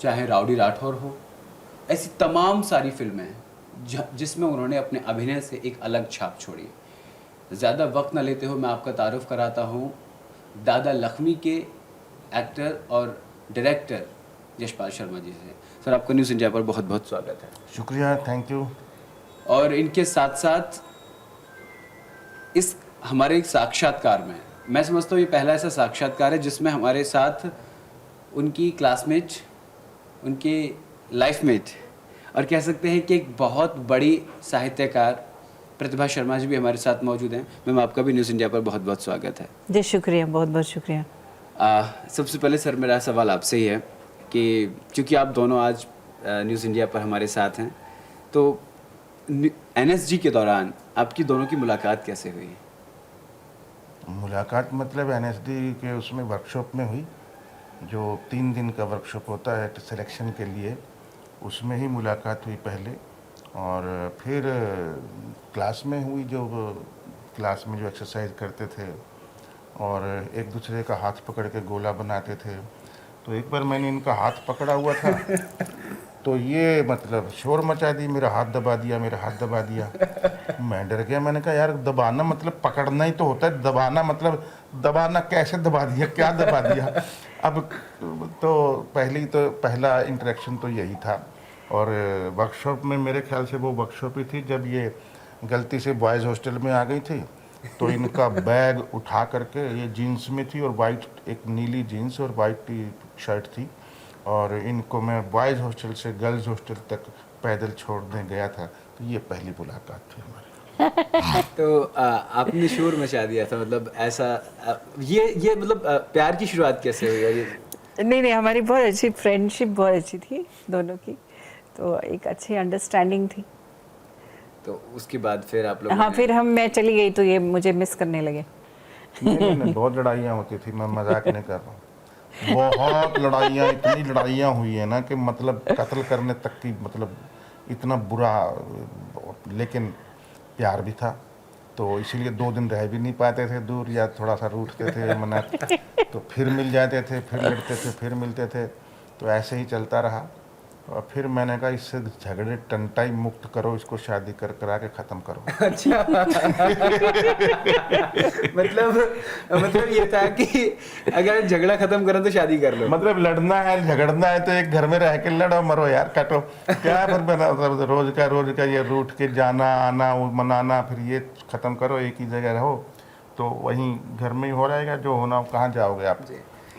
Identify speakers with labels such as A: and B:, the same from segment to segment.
A: चाहे राउडी राठौर हो, ऐसी तमाम सारी फिल्में हैं जिसमें उन्होंने अपने अभिनय से एक अलग छाप छोड़ी। ज़्यादा वक्त न लेते हुए मैं आपका तारुफ कराता हूँ दादा लक्ष्मी के एक्टर और डायरेक्टर यशपाल शर्मा जी से। सर, आपका न्यूज़ इंडिया पर बहुत बहुत स्वागत है।
B: शुक्रिया, थैंक यू।
A: और इनके साथ साथ इस हमारे एक साक्षात्कार में, मैं समझता हूँ ये पहला ऐसा साक्षात्कार है जिसमें हमारे साथ उनकी क्लासमेट, उनके लाइफमेट और कह सकते हैं कि एक बहुत बड़ी साहित्यकार प्रतिभा शर्मा जी भी हमारे साथ मौजूद हैं। मैम, आपका भी न्यूज़ इंडिया पर बहुत बहुत स्वागत है।
C: जी शुक्रिया, बहुत बहुत शुक्रिया।
A: सबसे पहले सर, मेरा सवाल आपसे ही है कि चूँकि आप दोनों आज न्यूज़ इंडिया पर हमारे साथ हैं, तो NSG के दौरान आपकी दोनों की मुलाकात कैसे हुई?
B: मुलाकात मतलब NSD के उसमें वर्कशॉप में हुई, जो 3 दिन का वर्कशॉप होता है सिलेक्शन के लिए, उसमें ही मुलाकात हुई पहले। और फिर क्लास में हुई, जो क्लास में जो एक्सरसाइज करते थे और एक दूसरे का हाथ पकड़ के गोला बनाते थे। तो एक बार मैंने इनका हाथ पकड़ा हुआ था तो ये मतलब शोर मचा दी, मेरा हाथ दबा दिया, मेरा हाथ दबा दिया। मैं डर गया, मैंने कहा यार दबाना मतलब पकड़ना ही तो होता है, दबाना मतलब दबाना कैसे दबा दिया, क्या दबा दिया। अब तो पहला इंटरेक्शन तो यही था। और वर्कशॉप में मेरे ख्याल से वो वर्कशॉप ही थी जब ये गलती से बॉयज़ हॉस्टल में आ गई थी। तो इनका बैग उठा करके, ये जीन्स में थी और वाइट, एक नीली जीन्स और वाइट शर्ट थी, और इनको मैं बॉयज़ हॉस्टल से गर्ल्स हॉस्टल तक पैदल छोड़ने गया था। तो ये पहली मुलाकात थी हमारी।
A: तो आपने शोर मचा दिया था, मतलब ऐसा ये मतलब प्यार की शुरुआत कैसे हुई? ये
C: नहीं, हमारी बहुत अच्छी फ्रेंडशिप बहुत अच्छी थी दोनों की, तो एक अच्छी अंडरस्टैंडिंग थी।
A: तो उसके बाद फिर आप लोगों
C: हाँ,
A: ने...
C: फिर मैं चली गई तो ये मुझे मिस करने लगे।
B: नहीं, बहुत लड़ाइयाँ होती थी, मैं मजाक नहीं कर रहा हूँ। बहुत लड़ाइयाँ, इतनी लड़ाइयाँ हुई है ना कि मतलब कत्ल करने तक की, मतलब इतना बुरा। लेकिन प्यार भी था, तो इसीलिए 2 दिन रह भी नहीं पाते थे दूर, या थोड़ा सा रूठते थे मना, तो फिर मिल जाते थे, फिर लड़ते थे, फिर मिलते थे। तो ऐसे ही चलता रहा। और फिर मैंने कहा इससे झगड़े टंटाई मुक्त करो, इसको शादी करा के ख़त्म करो।
A: अच्छा। मतलब ये था कि अगर झगड़ा खत्म करो तो शादी कर लो।
B: मतलब लड़ना है, झगड़ना है तो एक घर में रह के लड़ो, मरो यार, काटो, क्या फिर बना रोज का ये रूठ के जाना आना मनाना, फिर ये ख़त्म करो, एक ही जगह रहो, तो वहीं घर में ही हो रहेगा जो होना। कहाँ जाओगे आप?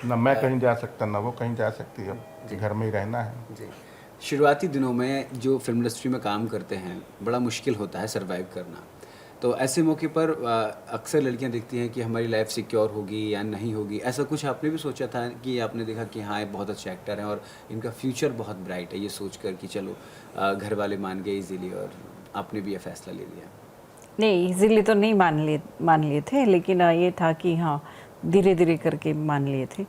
B: ना मैं कहीं जा सकता, ना वो कहीं जा सकती है, घर में ही रहना है।
A: जी। शुरुआती दिनों में जो फिल्म इंडस्ट्री में काम करते हैं, बड़ा मुश्किल होता है सरवाइव करना। तो ऐसे मौके पर अक्सर लड़कियां देखती हैं कि हमारी लाइफ सिक्योर होगी या नहीं होगी। ऐसा कुछ आपने भी सोचा था कि आपने देखा कि हाँ, ये बहुत अच्छे एक्टर हैं और इनका फ्यूचर बहुत ब्राइट है, ये सोच कर कि चलो घर वाले मान गए इजीली और आपने भी ये फैसला ले लिया?
C: नहीं, इजीली तो नहीं मान लिए थे, लेकिन ये था कि हाँ, धीरे धीरे करके मान लिए थे।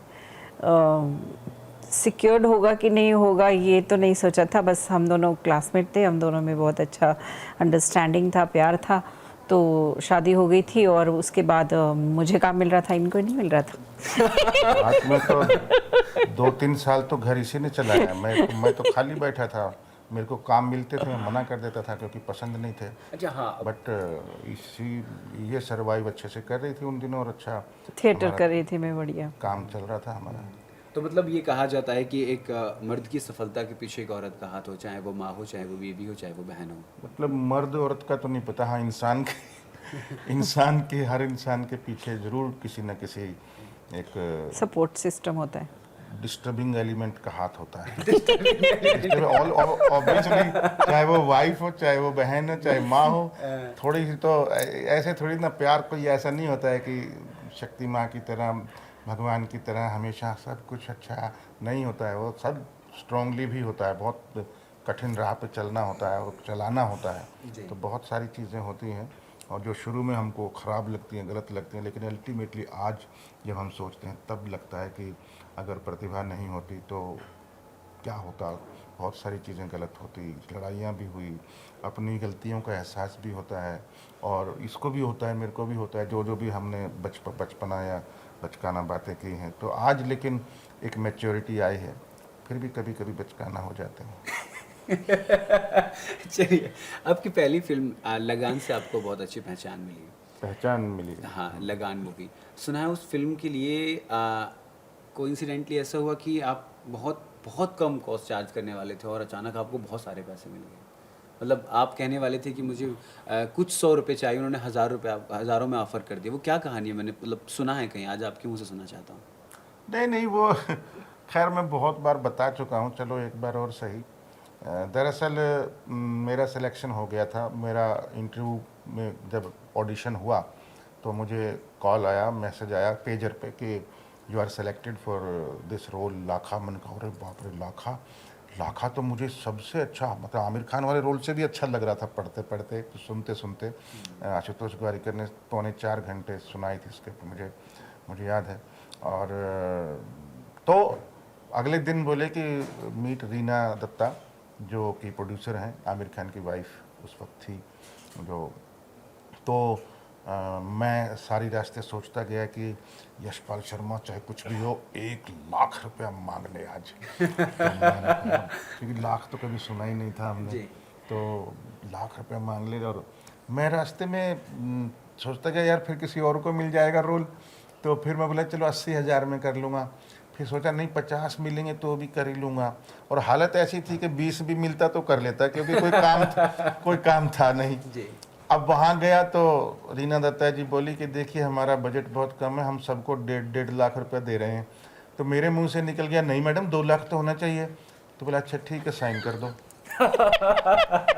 C: सिक्योर्ड होगा कि नहीं होगा ये तो नहीं सोचा था, बस हम दोनों क्लासमेट थे, हम दोनों में बहुत अच्छा अंडरस्टैंडिंग था, प्यार था। तो शादी हो गई थी और उसके बाद मुझे काम मिल रहा था, इनको नहीं मिल रहा था।
B: रात में तो 2-3 साल तो घर इसी ने चलाया। मैं तो खाली बैठा था, मेरे को काम मिलते थे, मैं मना कर देता था क्योंकि पसंद नहीं थे।
A: अच्छा, हाँ।
B: बट ये सर्वाइव अच्छे से कर रही थी उन दिनों, और अच्छा
C: थिएटर कर रही थी मैं, बढ़िया
B: काम चल रहा था हमारा।
A: तो मतलब ये कहा जाता है कि एक मर्द की सफलता के पीछे एक औरत का हाथ हो, चाहे वो माँ हो, चाहे वो बीवी हो, चाहे वो बहन हो।
B: मतलब मर्द औरत का तो नहीं पता, हाँ इंसान के हर इंसान के पीछे जरूर किसी न किसी एक
C: सपोर्ट सिस्टम होता है,
B: डिस्टर्बिंग एलिमेंट का हाथ होता है। ऑब्वियसली, चाहे वो वाइफ हो, चाहे वो बहन हो, चाहे माँ हो, थोड़ी सी तो ऐसे थोड़ी ना, प्यार कोई ऐसा नहीं होता है कि शक्ति माँ की तरह, भगवान की तरह हमेशा सब कुछ अच्छा नहीं होता है। वो सब स्ट्रांगली भी होता है, बहुत कठिन राह पे चलना होता है और चलाना होता है। तो बहुत सारी चीज़ें होती हैं और जो शुरू में हमको ख़राब लगती हैं, गलत लगती हैं, लेकिन अल्टीमेटली आज जब हम सोचते हैं तब लगता है कि अगर प्रतिभा नहीं होती तो क्या होता। बहुत सारी चीज़ें गलत होती, लड़ाइयाँ भी हुई, अपनी गलतियों का एहसास भी होता है, और इसको भी होता है, मेरे को भी होता है, जो भी हमने बचपना या बचकाना बातें की हैं। तो आज लेकिन एक मैच्योरिटी आई है, फिर भी कभी कभी बचकाना हो जाते हैं।
A: चलिए, आपकी पहली फिल्म लगान से आपको बहुत अच्छी पहचान मिली।
B: पहचान मिली।
A: हाँ, लगान मूवी सुना है। उस फिल्म के लिए कोइंसिडेंटली ऐसा हुआ कि आप बहुत बहुत कम कॉस्ट चार्ज करने वाले थे और अचानक आपको बहुत सारे पैसे मिल गए। मतलब आप कहने वाले थे कि मुझे कुछ 100 रुपये चाहिए, उन्होंने 1000 रुपये हज़ारों में ऑफ़र कर दिया। वो क्या कहानी है? मैंने मतलब सुना है कहीं, आज आपके मुँह से सुनना चाहता हूँ।
B: नहीं नहीं, वो खैर मैं बहुत बार बता चुका हूँ, चलो एक बार और सही। दरअसल मेरा सिलेक्शन हो गया था। मेरा इंटरव्यू में जब ऑडिशन हुआ तो मुझे कॉल आया, मैसेज आया पेजर पे कि you are selected for this role लाखा। मैंने कहा अरे बाप रे, लाखा। लाखा तो मुझे सबसे अच्छा, मतलब आमिर खान वाले रोल से भी अच्छा लग रहा था पढ़ते पढ़ते, सुनते सुनते। आशुतोष गोवारिकर ने 3.25 घंटे सुनाई थी स्क्रिप्ट मुझे याद है। और तो अगले दिन बोले कि मीट रीना दत्ता, जो कि प्रोड्यूसर हैं, आमिर खान की वाइफ उस वक्त थी जो। तो मैं सारी रास्ते सोचता गया कि यशपाल शर्मा चाहे कुछ भी हो 1 लाख रुपया मांग ले आज। तो मैंने कहा, क्योंकि लाख तो कभी सुना ही नहीं था हमने, तो लाख रुपया मांग ले। और मैं रास्ते में सोचता गया यार फिर किसी और को मिल जाएगा रोल, तो फिर मैं बोला चलो 80,000 में कर लूँगा। फिर सोचा नहीं 50 मिलेंगे तो भी कर ही लूँगा। और हालत ऐसी थी कि 20 भी मिलता तो कर लेता, क्योंकि कोई काम था नहीं। अब वहाँ गया तो रीना दत्ता जी बोली कि देखिए हमारा बजट बहुत कम है, हम सबको 1.5 लाख रुपए दे रहे हैं। तो मेरे मुंह से निकल गया नहीं मैडम 2 लाख तो होना चाहिए। तो बोला अच्छा ठीक है साइन कर दो।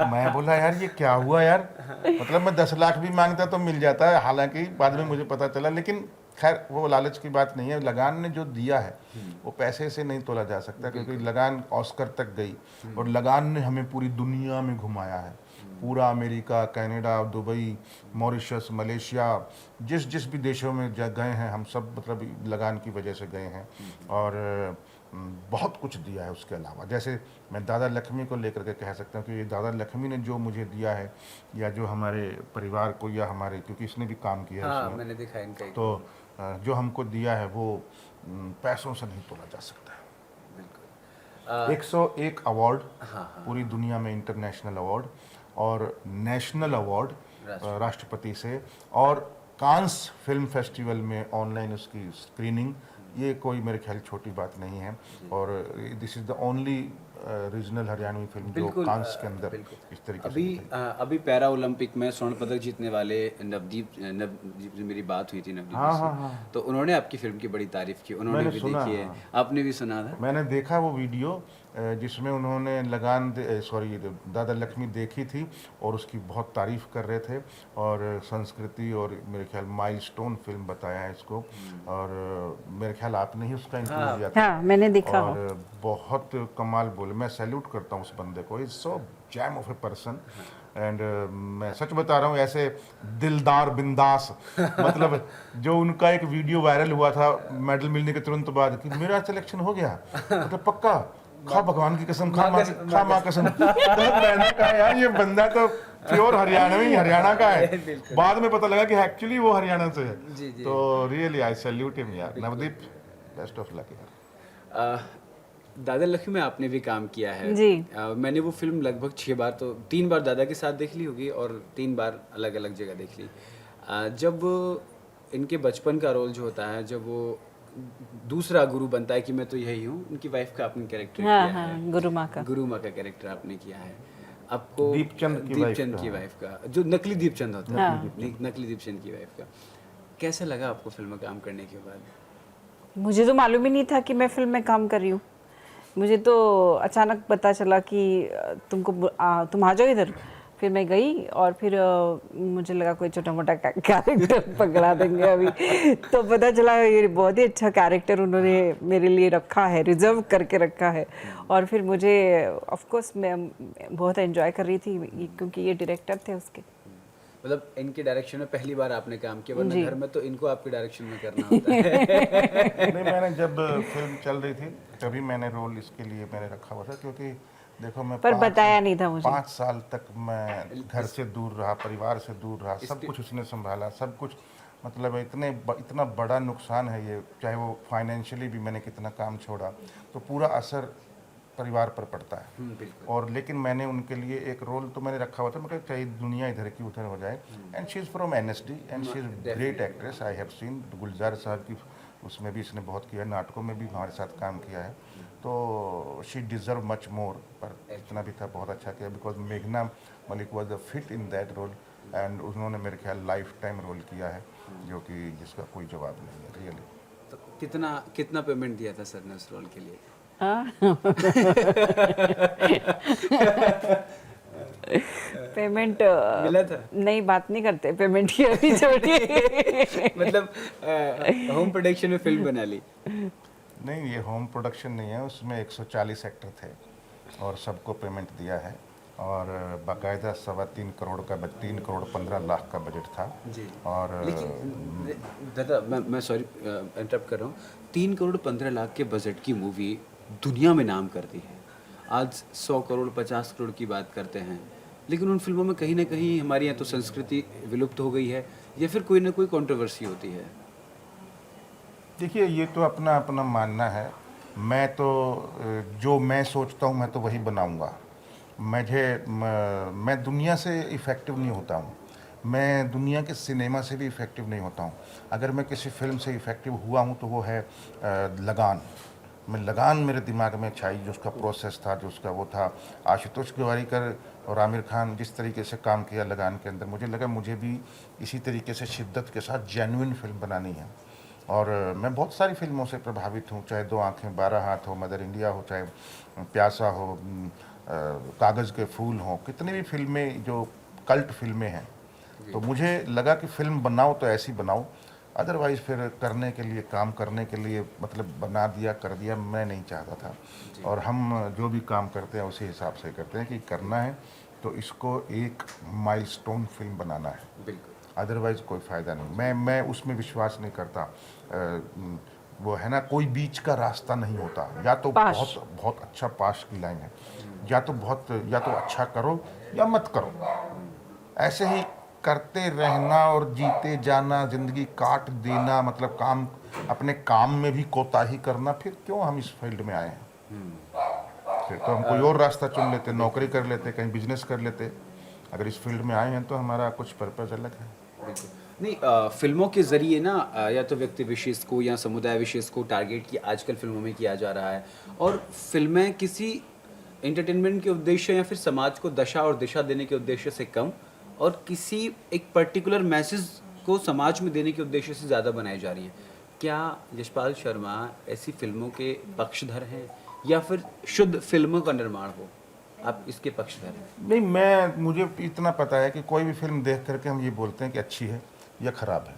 B: मैं बोला यार ये क्या हुआ यार, मतलब मैं 10 लाख भी मांगता तो मिल जाता है। हालांकि बाद में मुझे पता चला, लेकिन खैर वो लालच की बात नहीं है। लगान ने जो दिया है वो पैसे से नहीं तोला जा सकता, क्योंकि लगान ऑस्कर तक गई और लगान ने हमें पूरी दुनिया में घुमाया है। पूरा America, Canada, Dubai, Mauritius, Malaysia, जिस भी देशों में गए हैं हम सब, मतलब लगान की वजह से गए हैं। और बहुत कुछ दिया है उसके अलावा। जैसे मैं दादा लक्ष्मी को लेकर के कह सकता हूँ कि ये दादा लक्ष्मी ने जो मुझे दिया है, या जो हमारे परिवार को, या हमारे, क्योंकि इसने भी काम किया है उसमें,
A: मैंने देखा इनका।
B: तो जो हमको दिया है वो पैसों से नहीं तोला जा सकता है। 101 अवार्ड पूरी दुनिया में, इंटरनेशनल अवार्ड और नेशनल अवार्ड राष्ट्रपति से, और कांस फिल्म फेस्टिवल में ऑनलाइन उसकी स्क्रीनिंग, ये कोई मेरे ख्याल छोटी बात नहीं है। और this is the only regional Haryanvi film जो कांस के अंदर इस तरीके से।
A: अभी पैरा ओलंपिक में स्वर्ण पदक जीतने वाले नवदीप से मेरी बात हुई थी, नवदीप से। तो उन्होंने आपकी फिल्म की बड़ी तारीफ की, उन्होंने भी देखी है, आपने भी सुना था?
B: मैंने देखा वो वीडियो जिसमें उन्होंने दादा लक्ष्मी देखी थी और उसकी बहुत तारीफ कर रहे थे, और संस्कृति और मेरे ख्याल माइलस्टोन फिल्म बताया है इसको। और मेरे ख्याल आपने ही उसका इंटरव्यू दिया था।
C: हाँ, मैंने देखा।
B: और बहुत कमाल बोले, मैं सैल्यूट करता हूँ उस बंदे को। Is so jam of a person. And मैं सच बता रहा हूँ, ऐसे दिलदार बिंदास, मतलब जो उनका एक वीडियो वायरल हुआ था मेडल मिलने के तुरंत बाद कि मेरा सिलेक्शन हो गया, मतलब पक्का, खा भगवान की कसम, खा माँ कसम। तो मैंने कहा यार ये बंदा तो प्योर हरियाणा का है। बाद में पता लगा कि एक्चुअली वो हरियाणा से है। तो रियली आई सैल्यूट हिम यार। नवदीप, बेस्ट ऑफ लक यार।
A: दादा लक्ष्मी में आपने भी काम किया है
C: जी।
A: मैंने वो फिल्म लगभग 6 बार, तो 3 बार दादा के साथ देख ली होगी और 3 बार अलग अलग जगह देख ली। जब इनके बचपन का रोल जो होता है, जब वो दूसरा गुरु बनता है कि मैं तो यही हूँ, उनकी वाइफ का आपने कैरेक्टर किया है, गुरु माँ का कैरेक्टर आपने किया है। आपको दीपचंद की वाइफ का, जो नकली दीपचंद होता है, नकली दीपचंद की वाइफ का, कैसा लगा आपको फिल्म में काम करने के बाद?
C: मुझे तो मालूम ही नहीं था कि मैं फिल्म में काम कर रही हूँ। मुझे तो अचानक पता चला कि तुम आ जाओ इधर। फिर मैं गई और फिर मुझे लगा कोई छोटा मोटा कैरेक्टर पकड़ा देंगे अभी। तो पता चला ये बहुत ही अच्छा कैरेक्टर उन्होंने मेरे लिए रखा है, रिजर्व करके रखा है। और फिर मुझे ऑफ कोर्स मैं बहुत एंजॉय कर रही थी, क्योंकि ये डायरेक्टर थे उसके।
A: मतलब इनके डायरेक्शन में पहली बार आपने काम किया, वरना घर में तो इनको आपके डायरेक्शन में करना होता है।
B: नहीं, मैंने जब फिल्म चल रही थी तभी मैंने रोल इसके लिए मैंने रखा हुआ था, क्योंकि देखो मैं
C: पर बताया नहीं था मुझे।
B: 5 साल तक मैं घर से दूर रहा, परिवार से दूर रहा, सब कुछ उसने संभाला, सब कुछ, मतलब इतना बड़ा नुकसान है ये, चाहे वो फाइनेंशियली भी मैंने कितना काम छोड़ा, तो पूरा असर परिवार पर पड़ता है।
A: बिल्कुल।
B: और लेकिन मैंने उनके लिए एक रोल तो मैंने रखा हुआ था, मैं कहा चाहे दुनिया इधर की उधर हो जाए। And she is from NSD and she is great actress. I have seen Gulzar sahab की, उसमें भी इसने बहुत किया, नाटकों में भी हमारे साथ काम किया है। तो शी डिज़र्व मच मोर, पर इतना भी था, बहुत अच्छा किया। बिकॉज मेघना Malik was a fit in that role and उन्होंने मेरे ख्याल लाइफ टाइम रोल किया है, जो कि जिसका कोई जवाब नहीं है रियली।
A: तो कितना कितना पेमेंट दिया था सर ने उस रोल के लिए?
C: पेमेंट
A: मिला था?
C: नहीं, बात नहीं करते पेमेंट की, अभी छोड़िए।
A: मतलब होम प्रोडक्शन में फिल्म बना ली?
B: नहीं, ये होम प्रोडक्शन नहीं है, उसमें 140 एक्टर थे और सबको पेमेंट दिया है। और बाकायदा 3.25 करोड़ का 3 करोड़ 15 लाख का बजट था।
A: जी।
B: और
A: लेकिन दादा मैं सॉरी इंटरप्ट कर रहा हूँ, 3 करोड़ 15 लाख के बजट की मूवी दुनिया में नाम करती है। आज 100 करोड़ 50 करोड़ की बात करते हैं, लेकिन उन फिल्मों में कहीं ना कहीं हमारी यहाँ तो संस्कृति विलुप्त हो गई है या फिर कोई ना कोई कंट्रोवर्सी होती है।
B: देखिए, ये तो अपना अपना मानना है। मैं तो जो मैं सोचता हूँ मैं तो वही बनाऊँगा। मैं दुनिया से इफ़ेक्टिव नहीं होता हूँ, मैं दुनिया के सिनेमा से भी इफ़ेक्टिव नहीं होता हूँ। अगर मैं किसी फिल्म से इफ़ेक्टिव हुआ हूँ तो वो है लगान। मैं लगान मेरे दिमाग में छाई, जो उसका प्रोसेस था, जो उसका वो था। आशुतोष गोवारिकर और आमिर खान जिस तरीके से काम किया लगान के अंदर, मुझे लगा मुझे भी इसी तरीके से शिद्दत के साथ जेन्युइन फिल्म बनानी है। और मैं बहुत सारी फिल्मों से प्रभावित हूँ, चाहे 2 आँखें 12 हाथ हो, मदर इंडिया हो, चाहे प्यासा हो, कागज़ के फूल हों, कितनी भी फिल्में जो कल्ट फिल्में हैं। तो मुझे लगा कि फिल्म बनाओ तो ऐसी बनाओ, अदरवाइज़ फिर करने के लिए, काम करने के लिए, मतलब बना दिया कर दिया, मैं नहीं चाहता था। और हम जो भी काम करते हैं उसी हिसाब से करते हैं कि करना है तो इसको एक माइलस्टोन फिल्म बनाना है,
A: बिल्कुल।
B: अदरवाइज़ कोई फ़ायदा नहीं। मैं उसमें विश्वास नहीं करता। वो है ना, कोई बीच का रास्ता नहीं होता। या तो
C: पाश।
B: बहुत बहुत अच्छा, पाश की लाइन है, या तो अच्छा करो या मत करो। ऐसे ही करते रहना और जीते जाना, ज़िंदगी काट देना, मतलब काम, अपने काम में भी कोताही करना, फिर क्यों हम इस फील्ड में आए हैं? फिर तो हम कोई और रास्ता चुन लेते, नौकरी कर लेते, कहीं बिजनेस कर लेते। अगर इस फील्ड में आए हैं तो हमारा कुछ पर्पज़ अलग है।
A: बिल्कुल। नहीं, फिल्मों के ज़रिए ना या तो व्यक्ति विशेष को या समुदाय विशेष को टारगेट किया आजकल फिल्मों में किया जा रहा है, और फिल्में किसी एंटरटेनमेंट के उद्देश्य या फिर समाज को दशा और दिशा देने के उद्देश्य से कम, और किसी एक पर्टिकुलर मैसेज को समाज में देने के उद्देश्य से ज़्यादा बनाई जा रही हैं। क्या यशपाल शर्मा ऐसी फिल्मों के पक्षधर हैं या फिर शुद्ध फिल्मों का निर्माण हो? आप इसके पक्षधर हैं?
B: नहीं, मुझे इतना पता है कि कोई भी फिल्म देख करके हम ये बोलते हैं कि अच्छी है या ख़राब है,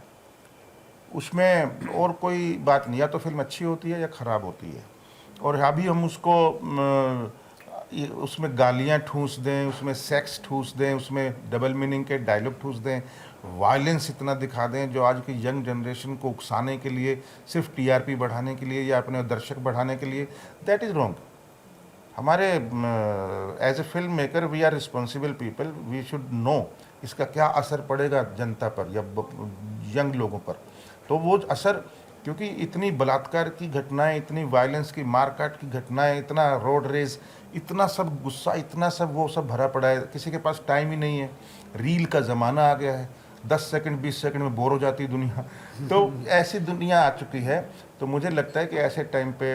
B: उसमें और कोई बात नहीं। या तो फिल्म अच्छी होती है या ख़राब होती है। और अभी हम उसको उसमें गालियाँ ठूंस दें, उसमें सेक्स ठूंस दें, उसमें डबल मीनिंग के डायलॉग ठूंस दें, वायलेंस इतना दिखा दें जो आज की यंग जनरेशन को उकसाने के लिए, सिर्फ TRP बढ़ाने के लिए या अपने दर्शक बढ़ाने के लिए, दैट इज़ रॉन्ग। हमारे as a film maker we are responsible people, we should know इसका क्या असर पड़ेगा जनता पर या यंग लोगों पर। तो वो असर, क्योंकि इतनी बलात्कार की घटनाएं, इतनी वायलेंस की, मारकाट की घटनाएं, इतना रोड रेज, इतना सब गुस्सा, इतना सब वो सब भरा पड़ा है, किसी के पास टाइम ही नहीं है। रील का ज़माना आ गया है, 10 सेकंड 20 सेकंड में बोर हो जाती है दुनिया। तो ऐसी दुनिया आ चुकी है। तो मुझे लगता है कि ऐसे टाइम पे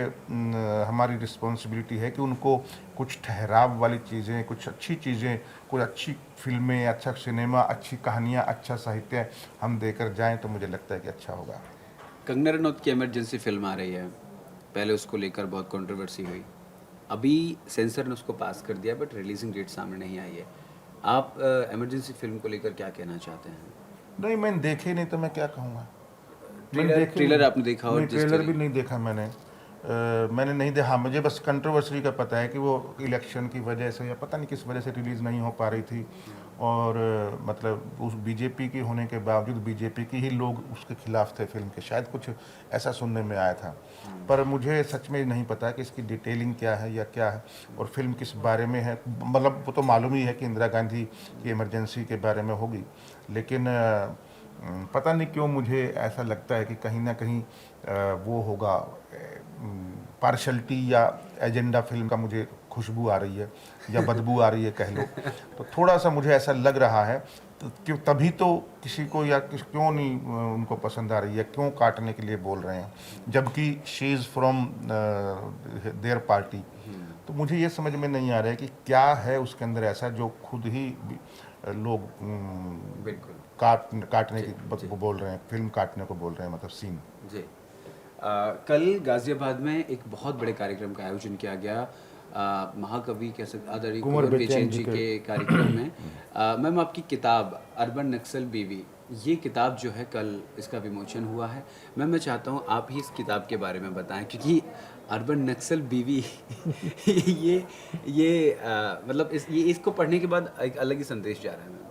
B: हमारी रिस्पॉन्सिबिलिटी है कि उनको कुछ ठहराव वाली चीज़ें, कुछ अच्छी चीज़ें, कुछ अच्छी फिल्में, अच्छा सिनेमा, अच्छी कहानियाँ, अच्छा साहित्य हम देकर जाएं तो मुझे लगता है कि अच्छा होगा।
A: कंगना रनौत की इमरजेंसी फिल्म आ रही है, पहले उसको लेकर बहुत कंट्रोवर्सी हुई, अभी सेंसर ने उसको पास कर दिया बट रिलीजिंग डेट सामने नहीं आई है। आप इमरजेंसी फिल्म को लेकर क्या कहना चाहते हैं?
B: नहीं, मैंने देखे नहीं तो मैं क्या कहूँगा।
A: ट्रेलर आपने देखा? और
B: नहीं, ट्रेलर भी नहीं देखा मैंने। मैंने नहीं देखा। हाँ, मुझे बस कंट्रोवर्सी का पता है कि वो इलेक्शन की वजह से या पता नहीं किस वजह से रिलीज़ नहीं हो पा रही थी। और मतलब उस बीजेपी की होने के बावजूद बीजेपी की ही लोग उसके खिलाफ थे फिल्म के, शायद कुछ ऐसा सुनने में आया था। पर मुझे सच में नहीं पता कि इसकी डिटेलिंग क्या है या क्या है और फिल्म किस बारे में है। मतलब वो तो मालूम ही है कि इंदिरा गांधी की इमरजेंसी के बारे में होगी, लेकिन पता नहीं क्यों मुझे ऐसा लगता है कि कहीं ना कहीं वो होगा, पार्शलिटी या एजेंडा फिल्म का मुझे खुशबू आ रही है या बदबू आ रही है कह लो, तो थोड़ा सा मुझे ऐसा लग रहा है। तो क्यों तभी तो किसी को या क्यों नहीं उनको पसंद आ रही है, क्यों काटने के लिए बोल रहे हैं, जबकि she is from there party. तो मुझे ये समझ में नहीं आ रहा है कि क्या है उसके अंदर ऐसा जो खुद ही लोग
A: बिल्कुल
B: काटने की बोल रहे हैं, फिल्म काटने को बोल रहे हैं, मतलब सीन।
A: जी। कल गाजियाबाद में एक बहुत बड़े कार्यक्रम का आयोजन किया गया, महाकवि कह सकते आदरणीय कुंवर बेचैन जी के कार्यक्रम में। मैम, आपकी किताब अर्बन नक्सल बीवी, ये किताब जो है कल इसका विमोचन हुआ है। मैं चाहता हूँ आप ही इस किताब के बारे में बताएं, क्योंकि अर्बन नक्सल बीवी ये मतलब ये इसको पढ़ने के बाद एक अलग ही संदेश जा रहा है मैम।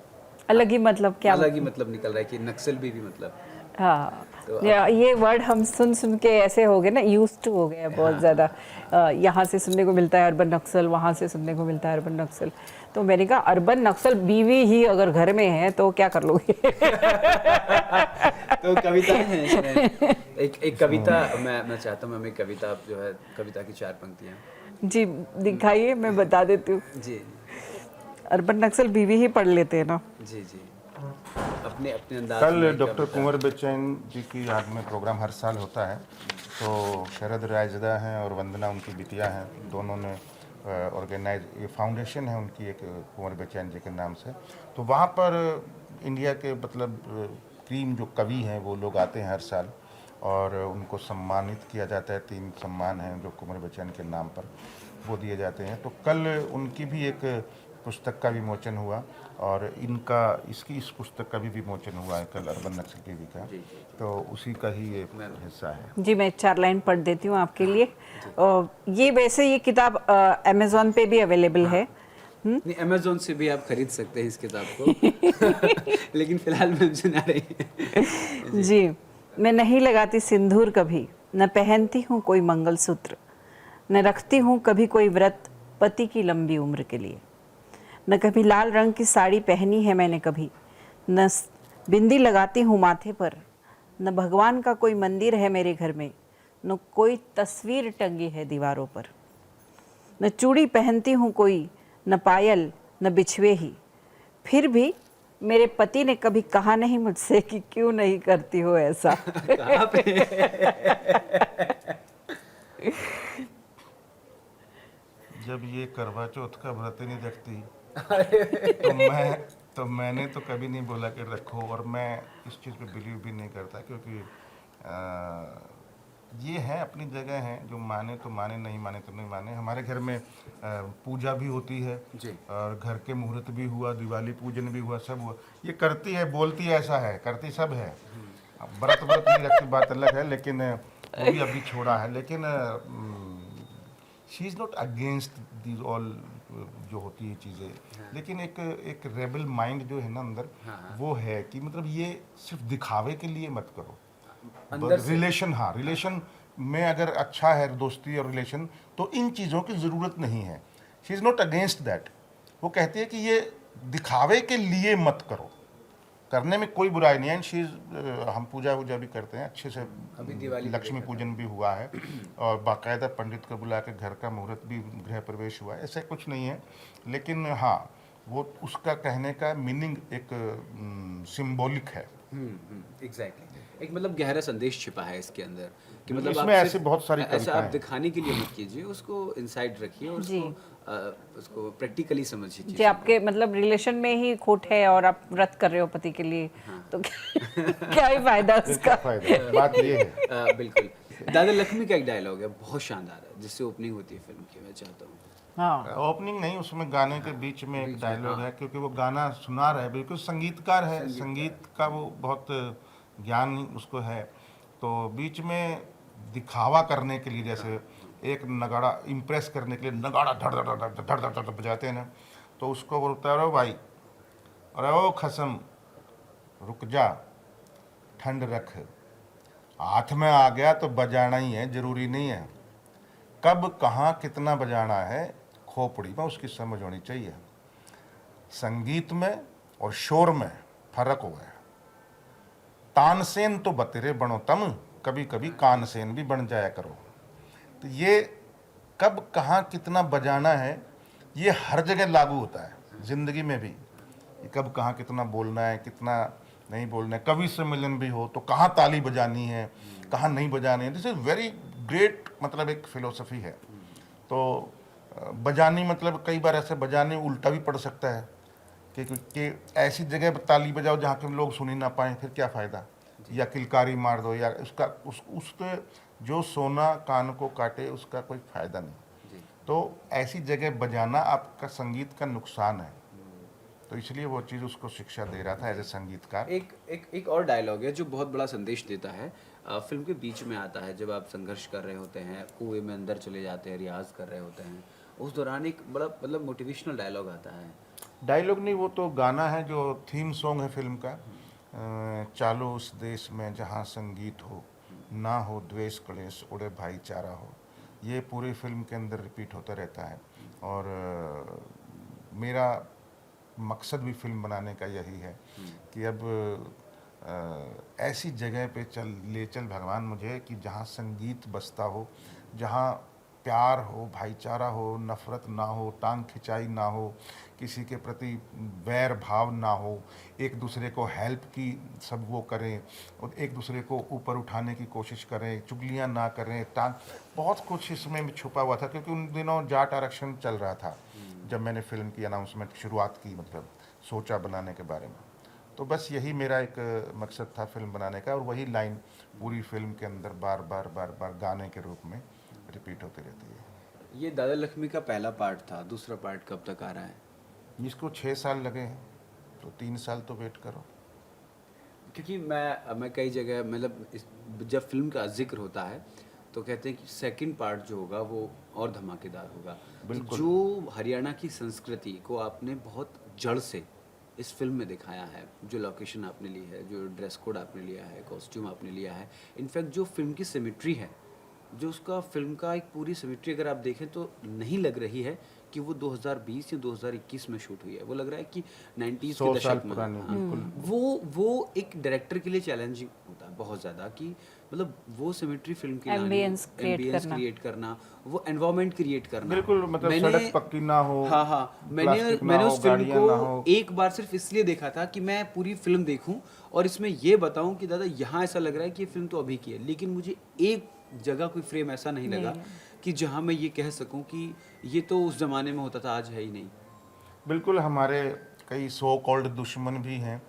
C: अलग ही मतलब क्या?
A: अलग ही मतलब निकल रहा है कि नक्सल बीवी मतलब।
C: हाँ, ये वर्ड हम सुन सुन के ऐसे हो गए ना, यूज्ड टू हो गए हैं बहुत ज़्यादा। यहाँ से सुनने को मिलता है अर्बन नक्सल, वहाँ से सुनने को मिलता है अर्बन नक्सल। तो मैंने कहा अर्बन नक्सल बीवी ही अगर घर में है तो क्या कर लोगे?
A: तो कविताएं हैं इसमें। एक कविता मैं चाहता हूँ, मैं कविता जो है, कविता की 4 पंक्तियाँ।
C: जी दिखाइए, मैं बता देती हूँ।
A: जी
C: अर्बन नक्सल बीवी ही पढ़ लेते हैं ना।
A: जी जी, अपने अपने अंदाज
B: कल
A: में
B: डॉक्टर
A: कविता।
B: कुंवर बेचैन जी की याद में प्रोग्राम हर साल होता है, तो शरद रायज़दा हैं और वंदना उनकी बिटिया हैं, दोनों ने ऑर्गेनाइज, ये फाउंडेशन है उनकी एक कुंवर बेचैन जी के नाम से। तो वहाँ पर इंडिया के मतलब क्रीम जो कवि हैं वो लोग आते हैं हर साल और उनको सम्मानित किया जाता है। 3 सम्मान हैं जो कुंवर बेचैन के नाम पर वो दिए जाते हैं। तो कल उनकी भी एक पुस्तक का विमोचन हुआ और इस पुस्तक का भी विमोचन हुआ है कल, अर्बन नक्सल बीवी का। तो उसी का ही ये हिस्सा है।
C: जी, मैं 4 लाइन पढ़ देती हूँ आपके लिए। ये वैसे ये किताब अमेज़ॉन पे भी अवेलेबल है।
A: नहीं, अमेज़ॉन से भी आप खरीद सकते हैं इस किताब को। लेकिन फिलहाल मैं सुना रही हैं।
C: जी, मैं नहीं लगाती सिंदूर कभी, न पहनती हूँ कोई मंगलसूत्र, न रखती हूँ कभी कोई व्रत पति की लंबी उम्र के लिए, न कभी लाल रंग की साड़ी पहनी है मैंने कभी, न बिंदी लगाती हूँ माथे पर, न भगवान का कोई मंदिर है मेरे घर में, न कोई तस्वीर टंगी है दीवारों पर, न चूड़ी पहनती हूँ कोई, न पायल, न बिछुए ही। फिर भी मेरे पति ने कभी कहा नहीं मुझसे कि क्यों नहीं करती हो ऐसा।
A: कहाँ पे?
B: जब ये करवा चौथ का व्रत ही नहीं रखती तो मैंने तो कभी नहीं बोला कि रखो, और मैं इस चीज़ पे बिलीव भी नहीं करता, क्योंकि ये है अपनी जगह है, जो माने तो माने, नहीं माने तो नहीं माने। हमारे घर में पूजा भी होती है
A: जी।
B: और घर के मुहूर्त भी हुआ, दिवाली पूजन भी हुआ, सब हुआ। ये करती है, बोलती है ऐसा है, करती सब है। अब व्रत नहीं रखती बात अलग है, लेकिन वो भी अभी छोड़ा है। लेकिन she is not against these all जो होती है चीज़ें, लेकिन एक रेबल माइंड जो है ना अंदर, वो है कि मतलब ये सिर्फ दिखावे के लिए मत करो।
A: अंदर से
B: रिलेशन, हाँ, रिलेशन में अगर अच्छा है दोस्ती और रिलेशन, तो इन चीज़ों की ज़रूरत नहीं है। She is not against that. वो कहती है कि ये दिखावे के लिए मत करो, करने में कोई बुराई नहीं है। शी हम पूजा वूजा भी करते हैं अच्छे से,
A: अभी दिवाली
B: लक्ष्मी पूजन भी हुआ है और बाकायदा पंडित को बुला के घर का मुहूर्त भी, गृह प्रवेश हुआ है, ऐसा कुछ नहीं है। लेकिन हाँ, वो उसका कहने का मीनिंग एक सिंबॉलिक है।
A: एग्जैक्टली, एक मतलब गहरा संदेश छिपा है इसके अंदर कि मतलब
B: इसमें
A: आप
B: ऐसी
A: सिर्फ
B: बहुत सारी
A: ऐसा
B: कविताएं
A: आप दिखाने के लिए मत कीजिए, उसको इनसाइड रखिए और उसको प्रैक्टिकली समझिए।
C: जी, आपके मतलब रिलेशन में ही खोट है और आप व्रत कर रहे हो पति के लिए, तो क्या ही फायदा उसका।
B: फायदा बात ये है।
A: बिल्कुल। दादा लक्ष्मी का एक डायलॉग है बहुत शानदार है, जिससे ओपनिंग होती है फिल्म की, मैं चाहता हूँ।
C: हाँ,
B: ओपनिंग नहीं, उसमें गाने के बीच में एक डायलॉग है, क्योंकि वो गाना सुना रहा है, बिल्कुल संगीतकार है, संगीत का वो बहुत ज्ञान उसको है। तो बीच में दिखावा करने के लिए, जैसे एक नगाड़ा इम्प्रेस करने के लिए नगाड़ा धड़ धड़ धड़ धड़ धड़ धड़ बजाते हैं ना, तो उसको बोलता है, भाई अरे ओ खसम रुक जा, ठंड रख, हाथ में आ गया तो बजाना ही है, जरूरी नहीं है कब कहाँ कितना बजाना है, खोपड़ी में उसकी समझ होनी चाहिए। संगीत में और शोर में फर्क हुआ है। तानसेन तो बतेरे बनो तम, कभी कभी कानसेन भी बन जाया करो। तो ये कब कहाँ कितना बजाना है ये हर जगह लागू होता है ज़िंदगी में भी, कि कब कहाँ कितना बोलना है कितना नहीं बोलना है। कवि सम्मेलन भी हो तो कहाँ ताली बजानी है कहाँ नहीं बजानी है। दिस इज़ वेरी ग्रेट, मतलब एक फिलोसफी है। तो बजानी मतलब कई बार ऐसे बजाने उल्टा भी पड़ सकता है कि ऐसी जगह पर ताली बजाओ जहाँ के लोग सुन ही ना पाएँ, फिर क्या फ़ायदा। या किलकारी मार दो या उसका उसके जो सोना कान को काटे उसका कोई फ़ायदा नहीं। तो ऐसी जगह बजाना आपका संगीत का नुकसान है। तो इसलिए वो चीज़ उसको शिक्षा दे रहा था एज ए संगीतकार।
A: एक और डायलॉग है जो बहुत बड़ा संदेश देता है। फिल्म के बीच में आता है जब आप संघर्ष कर रहे होते हैं, कुएं में अंदर चले जाते हैं, रियाज कर रहे होते हैं, उस दौरान एक बड़ा मतलब मोटिवेशनल डायलॉग आता है।
B: डायलॉग नहीं, वो तो गाना है जो थीम सॉन्ग है फिल्म का। चालो उस देश में जहाँ संगीत हो, ना हो द्वेष क्लेश, उड़े भाईचारा हो। ये पूरी फिल्म के अंदर रिपीट होता रहता है। और मेरा मकसद भी फिल्म बनाने का यही है कि अब ऐसी जगह पे ले चल भगवान मुझे कि जहाँ संगीत बजता हो, जहाँ प्यार हो, भाईचारा हो, नफ़रत ना हो, टांग खिंचाई ना हो, किसी के प्रति वैर भाव ना हो, एक दूसरे को हेल्प की सब वो करें और एक दूसरे को ऊपर उठाने की कोशिश करें, चुगलियाँ ना करें। बहुत कुछ इसमें छुपा हुआ था क्योंकि उन दिनों जाट आरक्षण चल रहा था जब मैंने फिल्म की अनाउंसमेंट शुरुआत की, मतलब सोचा बनाने के बारे में। तो बस यही मेरा एक मकसद था फिल्म बनाने का, और वही लाइन पूरी फिल्म के अंदर बार बार गाने के रूप में रिपीट होती रहती है।
A: ये दादा लक्ष्मी का पहला पार्ट था, दूसरा पार्ट कब तक आ रहा है?
B: इसको 6 साल लगे हैं, तो 3 साल तो वेट करो।
A: क्योंकि मैं कई जगह मतलब जब फिल्म का जिक्र होता है तो कहते हैं कि सेकंड पार्ट जो होगा वो और धमाकेदार होगा। तो जो हरियाणा की संस्कृति को आपने बहुत जड़ से इस फिल्म में दिखाया है, जो लोकेशन आपने ली है, जो ड्रेस कोड आपने लिया है, कॉस्ट्यूम आपने लिया है, इनफैक्ट जो फिल्म की सिमेट्री है, जो उसका फिल्म का एक पूरी सिमेट्री अगर आप देखें तो नहीं लग रही है कि वो 2020 या 2021 में शूट हुई है। वो लग रहा है कि 90s के दशक में। हाँ, वो एक डायरेक्टर के लिए चैलेंजिंग होता है बहुत ज़्यादा कि मतलब वो सिमेट्री फिल्म की
C: एम्बियंस
A: क्रिएट करना, वो एनवायरनमेंट क्रिएट करना।
B: बिल्कुल, मतलब सड़क पक्की ना हो,
A: हाँ, मैंने उस फिल्म को एक बार सिर्फ इसलिए देखा था कि मैं पूरी फिल्म देखूं और इसमें ये बताऊं कि दादा यहाँ ऐसा लग रहा है कि ये फिल्म तो अभी की है, लेकिन मुझे एक जगह कोई फ्रेम ऐसा नहीं लगा कि जहां मैं ये कह सकूं कि ये तो उस जमाने में होता था, आज है ही नहीं।
B: बिल्कुल, हमारे कई सो कॉल्ड दुश्मन भी हैं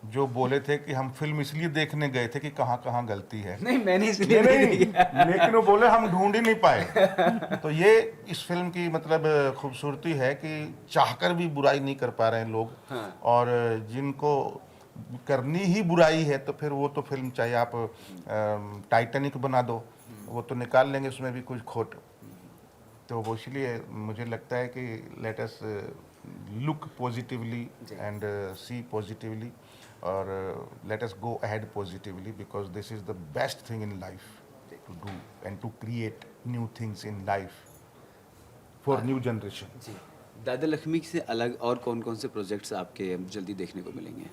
B: जो बोले थे कि हम फिल्म इसलिए देखने गए थे कि कहाँ कहाँ गलती है।
A: नहीं, मैंने इसलिए
B: नहीं, लेकिन वो बोले हम ढूंढ ही नहीं पाए। तो ये इस फिल्म की मतलब खूबसूरती है कि चाहकर भी बुराई नहीं कर पा रहे हैं लोग।
A: हाँ।
B: और जिनको करनी ही बुराई है तो फिर वो तो फिल्म चाहे आप टाइटैनिक बना दो, वो तो निकाल लेंगे उसमें भी कुछ खोट। तो वो इसलिए मुझे लगता है कि let us look positively and see positively, और let us go ahead positively, because this is the best thing in life to do and to create new things in life for new generation.
A: जी, दादा लक्ष्मी से अलग और कौन कौन से projects आपके जल्दी देखने को मिलेंगे?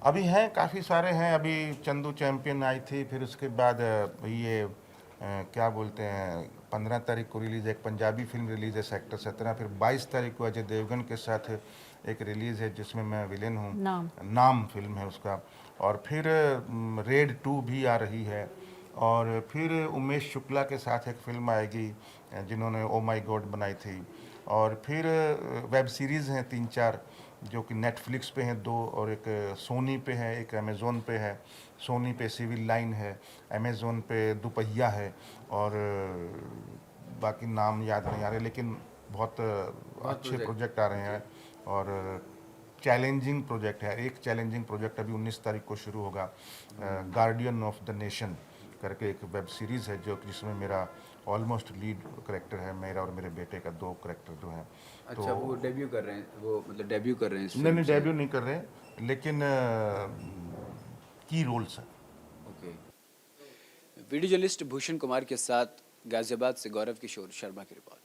B: अभी हैं, काफ़ी सारे हैं। अभी चंदू चैंपियन आई थी, फिर उसके बाद ये क्या बोलते हैं 15 तारीख को रिलीज़ एक पंजाबी फिल्म रिलीज़ है सेक्टर 17। फिर 22 तारीख को अजय देवगन के साथ एक रिलीज़ है जिसमें मैं विलेन हूँ, नाम फिल्म है उसका। और फिर रेड 2 भी आ रही है। और फिर उमेश शुक्ला के साथ एक फिल्म आएगी जिन्होंने ओ माई गॉड बनाई थी। और फिर वेब सीरीज़ हैं 3-4 जो कि नेटफ्लिक्स पे हैं 2, और एक सोनी पे है, एक अमेज़ोन पे है। सोनी पे सिविल लाइन है, अमेज़ोन पे दुपहिया है, और बाकी नाम याद नहीं आ रहे, लेकिन बहुत अच्छे प्रोजेक्ट आ रहे हैं। और चैलेंजिंग प्रोजेक्ट है, एक चैलेंजिंग प्रोजेक्ट अभी 19 तारीख को शुरू होगा, गार्डियन ऑफ द नेशन करके एक वेब सीरीज़ है जो जिसमें मेरा ऑलमोस्ट लीड करेक्टर है, मेरा और मेरे बेटे का 2 करेक्टर जो हैं।
A: अच्छा, तो वो डेब्यू कर रहे हैं, वो मतलब डेब्यू कर रहे हैं?
B: नहीं, डेब्यू नहीं कर रहे हैं, लेकिन की रोल्स हैं।
A: Okay. Video journalist Bhushan Kumar के साथ गाजियाबाद से गौरव किशोर शर्मा की रिपोर्ट।